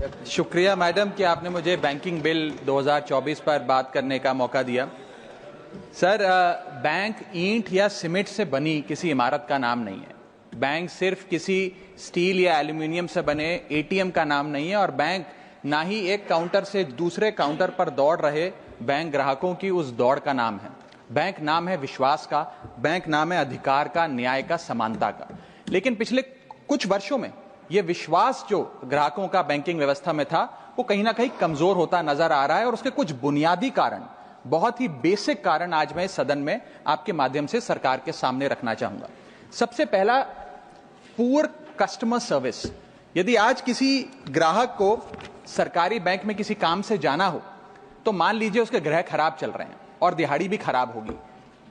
शुक्रिया मैडम कि आपने मुझे बैंकिंग बिल 2024 पर बात करने का मौका दिया। सर, बैंक ईंट या सीमेंट से बनी किसी इमारत का नाम नहीं है। बैंक सिर्फ किसी स्टील या एल्यूमिनियम से बने एटीएम का नाम नहीं है, और बैंक ना ही एक काउंटर से दूसरे काउंटर पर दौड़ रहे बैंक ग्राहकों की उस दौड़ का नाम है। बैंक नाम है विश्वास का, बैंक नाम है अधिकार का, न्याय का, समानता का। लेकिन पिछले कुछ वर्षों में यह विश्वास जो ग्राहकों का बैंकिंग व्यवस्था में था, वो कहीं ना कहीं कमजोर होता नजर आ रहा है, और उसके कुछ बुनियादी कारण, बहुत ही बेसिक कारण आज मैं सदन में आपके माध्यम से सरकार के सामने रखना चाहूंगा। सबसे पहला, पुअर कस्टमर सर्विस। यदि आज किसी ग्राहक को सरकारी बैंक में किसी काम से जाना हो, तो मान लीजिए उसके ग्रह खराब चल रहे हैं और दिहाड़ी भी खराब होगी।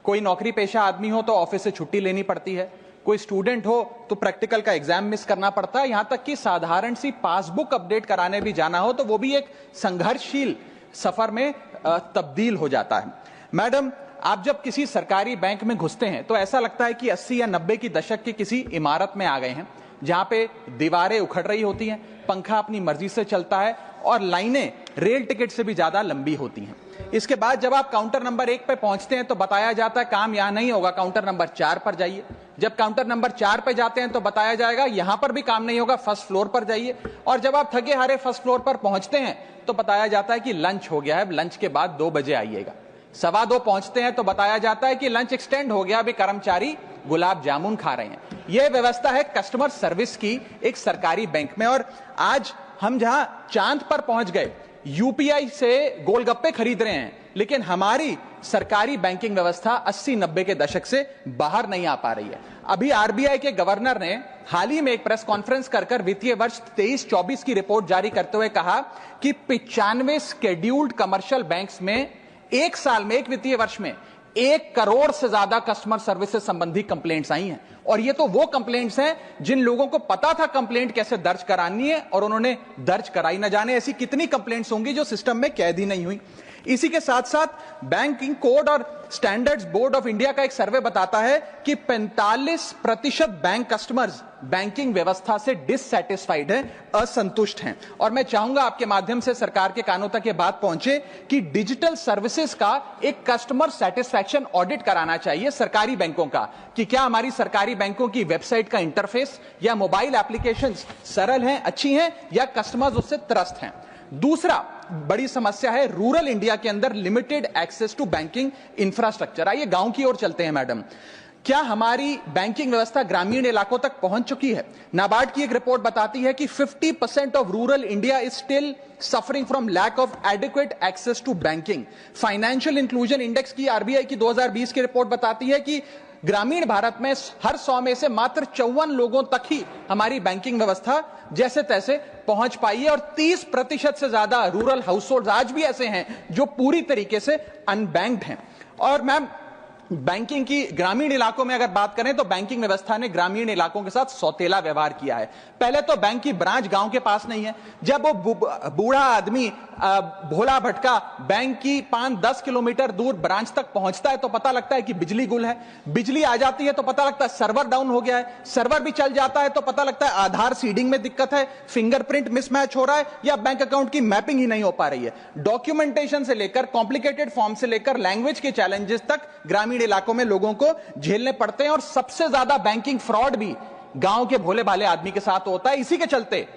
कोई नौकरी पेशा आदमी हो तो ऑफिस से छुट्टी लेनी पड़ती है, कोई स्टूडेंट हो तो प्रैक्टिकल का एग्जाम मिस करना पड़ता है, यहां तक कि साधारण सी पासबुक अपडेट कराने भी जाना हो तो वो भी एक संघर्षशील सफर में तब्दील हो जाता है। मैडम, आप जब किसी सरकारी बैंक में घुसते हैं तो ऐसा लगता है कि 80 या 90 की दशक की किसी इमारत में आ गए हैं, जहां पे दीवारें उखड़ रही होती हैं, पंखा अपनी मर्जी से चलता है और लाइनें रेल टिकट से भी ज्यादा लंबी होती हैं। इसके बाद जब आप काउंटर नंबर 1 पे पहुंचते हैं तो बताया जाता है काम यहां नहीं होगा, काउंटर नंबर 4 पर जाइए। जब काउंटर नंबर 4 पे जाते हैं तो बताया जाएगा यहां पर भी काम नहीं होगा, फर्स्ट फ्लोर पर जाइए। और जब आप थके हारे फर्स्ट फ्लोर पर पहुंचते हैं तो बताया जाता है कि लंच हो गया है, लंच के बाद 2 बजे आइएगा। 2:15 पहुंचते हैं तो बताया जाता है कि लंच एक्सटेंड हो गया, अभी कर्मचारी गुलाब जामुन खा रहे हैं। यह व्यवस्था है कस्टमर सर्विस की एक सरकारी बैंक में। और आज हम जहां चांद पर पहुंच गए, यूपीआई से गोलगप्पे खरीद रहे हैं, लेकिन हमारी सरकारी बैंकिंग व्यवस्था 80-90 के दशक से बाहर नहीं आ पा रही है। अभी आरबीआई के गवर्नर ने हाल ही में एक प्रेस कॉन्फ्रेंस कर वित्तीय वर्ष 23-24 की रिपोर्ट जारी करते हुए कहा कि 95 शेड्यूल्ड कमर्शियल बैंक्स में एक साल में, एक वित्तीय वर्ष में 1 करोड़ से ज्यादा कस्टमर सर्विस से संबंधी कंप्लेंट्स आई हैं। और ये तो वो कंप्लेंट्स हैं जिन लोगों को पता था कंप्लेंट कैसे दर्ज करानी है और उन्होंने दर्ज कराई। न जाने ऐसी कितनी कंप्लेंट्स होंगी जो सिस्टम में कैद ही नहीं हुई। इसी के साथ साथ बैंकिंग कोड और स्टैंडर्ड्स बोर्ड ऑफ इंडिया का एक सर्वे बताता है कि 45% बैंक कस्टमर्स बैंकिंग व्यवस्था से डिससैटिस्फाइड हैं, असंतुष्ट हैं। और मैं चाहूंगा आपके माध्यम से सरकार के कानों तक ये बात पहुंचे कि डिजिटल सर्विसेज का एक कस्टमर सेटिस्फैक्शन ऑडिट कराना चाहिए सरकारी बैंकों का, कि क्या हमारी सरकारी बैंकों की वेबसाइट का इंटरफेस या मोबाइल एप्लीकेशंस सरल हैं, अच्छी हैं, या कस्टमर्स उससे त्रस्त हैं। दूसरा बड़ी समस्या है रूरल इंडिया के अंदर limited access to banking infrastructure. आइए गांव की ओर चलते हैं मैडम। क्या हमारी बैंकिंग व्यवस्था ग्रामीण इलाकों तक पहुंच चुकी है? नाबार्ड की एक रिपोर्ट बताती है कि 50% of rural India is still suffering from lack of adequate access to banking. Financial inclusion index की आरबीआई की 2020 की रिपोर्ट बताती है कि ग्रामीण भारत में हर 100 में से मात्र 54 लोगों तक ही हमारी बैंकिंग व्यवस्था जैसे तैसे पहुंच पाई है, और 30% से ज्यादा रूरल हाउस होल्ड आज भी ऐसे हैं जो पूरी तरीके से अनबैंक्ड हैं। और मैम, बैंकिंग की ग्रामीण इलाकों में अगर बात करें तो बैंकिंग व्यवस्था ने ग्रामीण इलाकों के साथ सौतेला व्यवहार किया है। पहले तो बैंक की ब्रांच गांव के पास नहीं है। जब वो बूढ़ा आदमी भोला भटका बैंक की 5-10 किलोमीटर दूर ब्रांच तक पहुंचता है तो पता लगता है कि बिजली गुल है। बिजली आ जाती है तो पता लगता है सर्वर डाउन हो गया है। सर्वर भी चल जाता है तो पता लगता है आधार सीडिंग में दिक्कत है, फिंगरप्रिंट मिसमैच हो रहा है, या बैंक अकाउंट की मैपिंग ही नहीं हो पा रही है। डॉक्यूमेंटेशन से लेकर कॉम्प्लिकेटेड फॉर्म से लेकर लैंग्वेज के चैलेंजेस तक ग्रामीण इलाकों में लोगों को झेलने पड़ते हैं। और सबसे ज्यादा बैंकिंग फ्रॉड भी गांव के भोले भाले आदमी के साथ होता है। इसी के चलते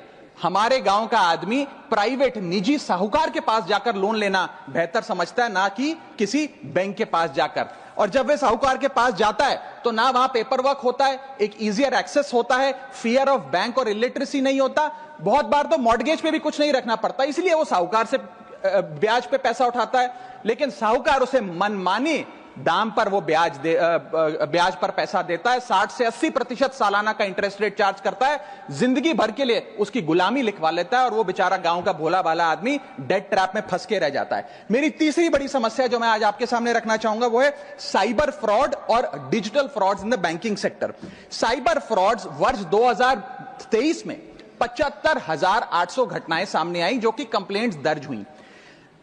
हमारे गांव का आदमी प्राइवेट निजी साहूकार के पास जाकर लोन लेना बेहतर समझता है, ना कि किसी बैंक के पास जाकर। और जब वे साहूकार के पास जाता है तो ना वहां पेपर वर्क होता है, एक इजियर एक्सेस होता है, फियर ऑफ बैंक और इलिटरेसी नहीं होता। बहुत बार तो मॉर्गेज पे भी कुछ नहीं रखना पड़ता, इसलिए वो साहूकार से ब्याज पे पैसा उठाता है, लेकिन साहूकार उसे मनमानी दाम पर वो ब्याज पर पैसा देता है। 60 से 80% सालाना का इंटरेस्ट रेट चार्ज करता है, जिंदगी भर के लिए उसकी गुलामी लिखवा लेता है, और वो बेचारा गांव का भोला भाला आदमी डेट ट्रैप में फंस के रह जाता है। मेरी तीसरी बड़ी समस्या जो मैं आज आपके सामने रखना चाहूंगा वो है साइबर फ्रॉड और digital frauds in the banking sector. Cyber frauds वर्ष 2023 में 75,800 घटनाएं सामने आई जो कि कंप्लेंट्स दर्ज हुई।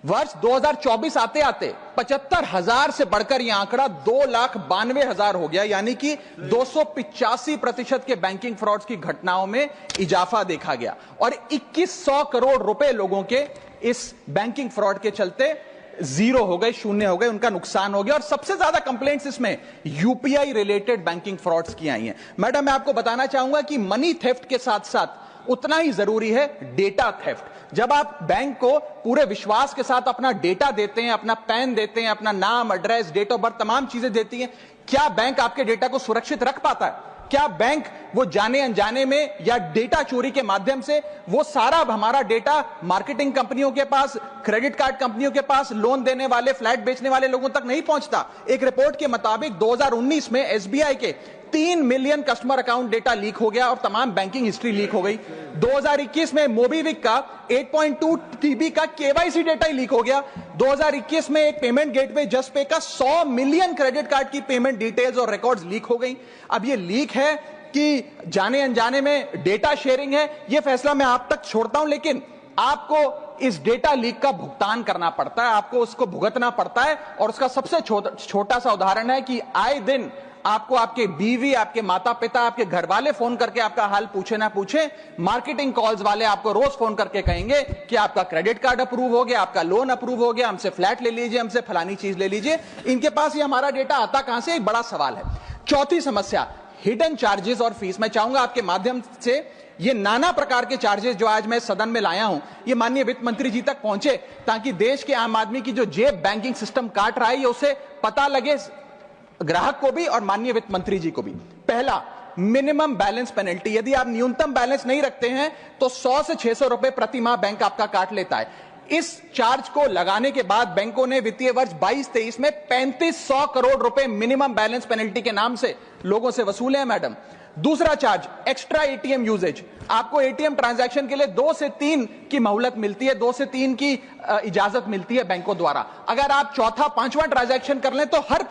वर्ष 2024 आते आते 75,000 से बढ़कर यह आंकड़ा 2,92,000 हो गया, यानी कि 285% के बैंकिंग फ्रॉड्स की घटनाओं में इजाफा देखा गया और 2100 करोड़ रुपए लोगों के इस बैंकिंग फ्रॉड के चलते जीरो हो गए, शून्य हो गए, उनका नुकसान हो गया। और सबसे ज्यादा कंप्लेंट्स इसमें यूपीआई रिलेटेड बैंकिंग फ्रॉड्स की आई हैं। मैडम, मैं आपको बताना चाहूंगा कि मनी थेफ्ट के साथ साथ उतना ही जरूरी है डेटा थेफ्ट। जब आप बैंक को पूरे विश्वास के साथ अपना डेटा देते हैं, अपना पैन देते हैं, अपना नाम, एड्रेस, डेट ऑफ बर्थ, तमाम चीजें देती हैं, क्या बैंक आपके डेटा को सुरक्षित रख पाता है? क्या बैंक वो जाने अनजाने में या डेटा चोरी के माध्यम से वो सारा हमारा डेटा मार्केटिंग कंपनियों के पास, क्रेडिट कार्ड कंपनियों के पास, लोन देने वाले, फ्लैट बेचने वाले लोगों तक नहीं पहुंचता? एक रिपोर्ट के मुताबिक 2019 में एसबीआई के 3 million customer account data leak हो गया और तमाम बैंकिंग हिस्ट्री लीक हो गई। 2021 में मोबीविक का 8.2 TB का केवाईसी डेटा ही लीक हो गया। 2021 में एक पेमेंट गेटवे जस्टपे का 100 मिलियन क्रेडिट कार्ड की पेमेंट डिटेल्स और रिकॉर्ड्स लीक हो गई। अब ये लीक है कि जाने अनजाने में डेटा शेयरिंग है, ये फैसला मैं आप तक छोड़ता हूं, लेकिन आपको इस डेटा लीक का भुगतान करना पड़ता है, आपको उसको भुगतना पड़ता है। और उसका सबसे छोटा सा उदाहरण है कि आए दिन आपको आपके बीवी, आपके माता पिता, आपके घर वाले फोन करके आपका हाल पूछे ना पूछे, मार्केटिंग कॉल्स वाले आपको रोज फोन करके कहेंगे कि आपका क्रेडिट कार्ड अप्रूव हो गया, आपका लोन अप्रूव हो गया, हमसे फ्लैट ले लीजिए, हमसे फलानी चीज ले लीजिए। इनके पास ये हमारा डेटा आता कहां से, एक बड़ा सवाल है। चौथी समस्या, हिडन चार्जेस और फीस। मैं चाहूंगा आपके माध्यम से ये नाना प्रकार के चार्जेस जो आज मैं सदन में लाया हूं, ये माननीय वित्त मंत्री जी तक पहुंचे, ताकि देश के आम आदमी की जो जेब बैंकिंग सिस्टम काट रहा है, ये उसे पता लगे, ग्राहक को भी और माननीय वित्त मंत्री जी को भी। पहला, मिनिमम बैलेंस पेनल्टी। यदि आप न्यूनतम बैलेंस नहीं रखते हैं तो 100 से 600 रुपए प्रति माह बैंक आपका काट लेता है। इस चार्ज को लगाने के बाद बैंकों ने वित्तीय वर्ष 22-23 में 3500 करोड़ रुपए मिनिमम बैलेंस पेनल्टी के नाम से लोगों से वसूले हैं। मैडम, दूसरा चार्ज, एक्स्ट्रा एटीएम यूजेज। आपको एटीएम ट्रांजैक्शन के लिए 2 से 3 की मोहलत मिलती है, 2 से 3 की इजाजत मिलती है बैंकों द्वारा। अगर आप चौथा, पांचवा ट्रांजैक्शन कर लें तो हर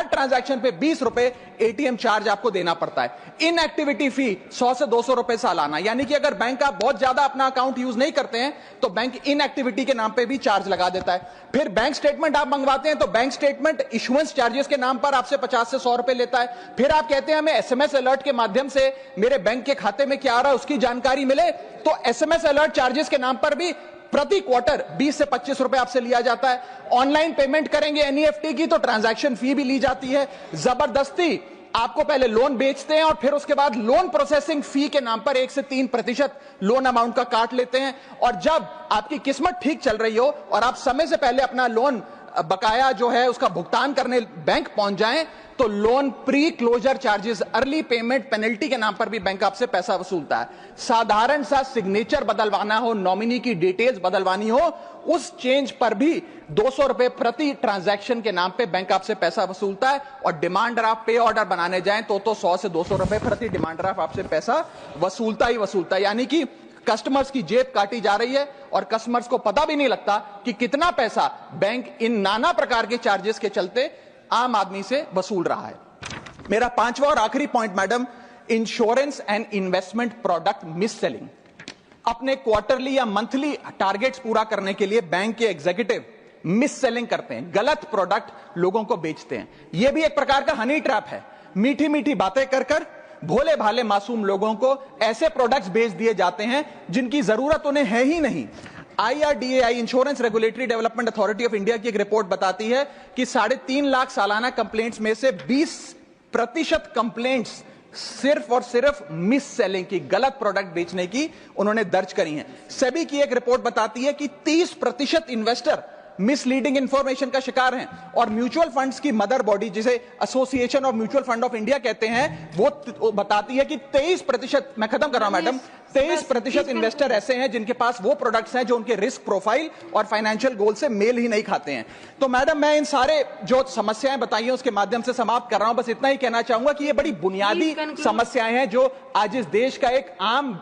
ट्रांजैक्शन पे 20 रुपए एटीएम चार्ज आपको देना पड़ता है। इनएक्टिविटी फी 100 से 200 रुपए सालाना, यानी कि अगर बैंक आप बहुत ज्यादा अपना अकाउंट यूज नहीं करते हैं तो बैंक इनएक्टिविटी के नाम पे भी चार्ज लगा देता है। फिर बैंक स्टेटमेंट आप मंगवाते हैं तो बैंक स्टेटमेंट इशुएंस चार्जेस के नाम पर आपसे 50 से 100 रुपए लेता है। फिर आप कहते हैं हमें एसएमएस अलर्ट के माध्यम से मेरे बैंक के खाते में क्या आ रहा है उसकी जानकारी मिले, तो एसएमएस अलर्ट चार्जेस के नाम पर भी प्रति क्वार्टर 20 से 25 रुपए आपसे लिया जाता है। ऑनलाइन पेमेंट करेंगे एनईएफटी की तो ट्रांजैक्शन फी भी ली जाती है। जबरदस्ती आपको पहले लोन बेचते हैं और फिर उसके बाद लोन प्रोसेसिंग फी के नाम पर 1 से 3% लोन अमाउंट का काट लेते हैं। और जब आपकी किस्मत ठीक चल रही हो और आप समय से पहले अपना लोन बकाया जो है उसका भुगतान करने बैंक पहुंच जाएं तो loan pre closure charges, early payment penalty के नाम पर भी बैंक आपसे पैसा वसूलता है। साधारण सा सिग्नेचर बदलवाना हो, नॉमिनी की डिटेल्स बदलवानी हो, उस चेंज पर भी 200 रुपए प्रति ट्रांजैक्शन के नाम पे बैंक आपसे पैसा वसूलता है। और डिमांड ड्राफ्ट, पे ऑर्डर बनाने जाएं तो 100 से 200 रुपए प्रति डिमांड ड्राफ्ट आपसे पैसा वसूलता ही वसूलता है। यानी कि कस्टमर्स की जेब काटी जा रही है और कस्टमर्स को पता भी नहीं लगता कि कितना पैसा बैंक इन नाना प्रकार के चार्जेस के चलते आम आदमी से वसूल रहा है। मेरा पांचवा और आखिरी point madam, insurance and investment product miss selling. अपने क्वार्टरली या मंथली टारगेट्स पूरा करने के लिए बैंक के एग्जीक्यूटिव मिस सेलिंग करते हैं, गलत प्रोडक्ट लोगों को बेचते हैं। यह भी एक प्रकार का हनी ट्रैप है। मीठी मीठी बातें कर भोले भाले मासूम लोगों को ऐसे प्रोडक्ट्स बेच दिए जाते हैं जिनकी जरूरत उन्हें है ही नहीं। IRDAI, insurance regulatory development authority of India की एक रिपोर्ट बताती है कि 3.5 लाख सालाना कंप्लेंट्स में से 20% कंप्लेंट्स सिर्फ और सिर्फ मिस सेलिंग की, गलत प्रोडक्ट बेचने की उन्होंने दर्ज करी हैं। सेबी की एक रिपोर्ट बताती है कि 30% इन्वेस्टर मिसलीडिंग इंफॉर्मेशन का शिकार हैं। और म्यूचुअल फंड्स की मदर बॉडी, जिसे association of mutual fund of India कहते हैं, वो बताती है कि 23%, मैं खत्म कर रहा हूं मैडम, 23% इन्वेस्टर ऐसे हैं जिनके पास वो प्रोडक्ट्स हैं जो उनके रिस्क प्रोफाइल और फाइनेंशियल गोल से मेल ही नहीं खाते हैं। तो मैडम, मैं इन सारे जो समस्याएं बताई हैं उसके माध्यम से समाप्त कर रहा हूं। बस इतना ही कहना चाहूंगा कि ये बड़ी बुनियादी समस्याएं हैं जो आज इस देश का एक आम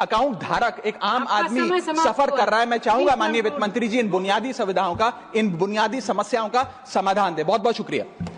अकाउंट धारक, एक आम आदमी सफर कर रहा है। मैं चाहूंगा माननीय वित्त मंत्री जी इन बुनियादी सुविधाओं का, इन बुनियादी समस्याओं का समाधान दे। बहुत बहुत शुक्रिया।